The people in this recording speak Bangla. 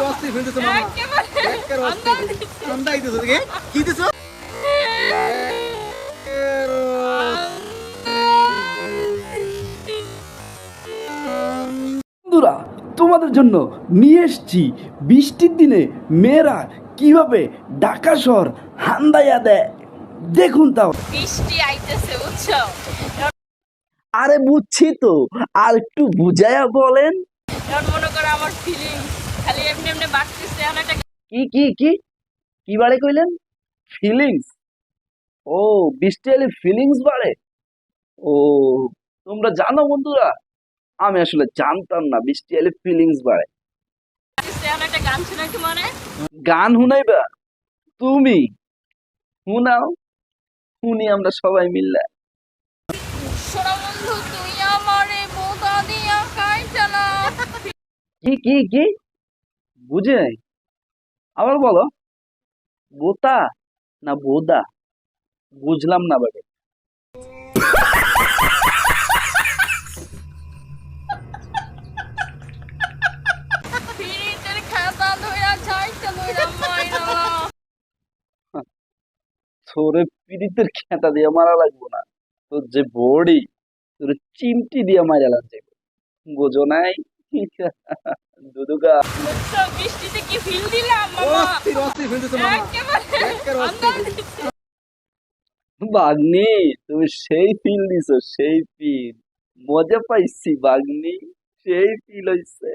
অস্থির অস্থির ফেলতেছো মামা একেবারে অস্থির ঠান্ডা আইতেছো দেখে কি দিছো বন্ধুরা তোমাদের জন্য নিয়ে এসছি বৃষ্টির দিনে মেয়েরা কিভাবে ঢাকা শহর হান্দাইয়া দেয় দেখুন তাও। বৃষ্টি আইতেছে বুঝছো? আরে বুঝছি তো, আর একটু বুঝাইয়া বলেন। এখন মনে করো আমার ফিলিং খালি এমনি এমনি বাড়তেছে। এখন একটা কি কি কি কি বাড়ে কইলেন? ফিলিংস? ও, বৃষ্টি এলে ফিলিংস বাড়ে? ও, তোমরা জানো বন্ধুরা, আমি আসলে জানতাম না বৃষ্টি এলে ফিলিংস বাড়ে। এখন একটা গান শোনাই তোমার। গান শুনাইবা তুমি? শুনাও, শুনি আমরা সবাই মিললে। শোনা বন্ধু তুই আমারে বোকা দিয়া খাইছা না। কি কি কি বুঝে নাই, আবার বলো। বোতা না বোদা? বুঝলাম না বাবা। ফিরিতের খাতা ধইরা যাইতে লইরা মাইরা। তোরে পিড়িতের খেতা দিয়ে মারা লাগবো না, তোর যে বডি, তোর চিমটি দিয়ে মারা লাগছে। বোঝো নাই? দুদুগা বুঝছো বৃষ্টিতে কি ফিল দিলাম মামা? অস্থির অস্থির ফেলতেছো মামা একেবারে অস্থির বাগনি, তুমি সেই ফিল দিছো, সেই ফিল মজা পাইছি বাগনি, সেই ফিল হইছে।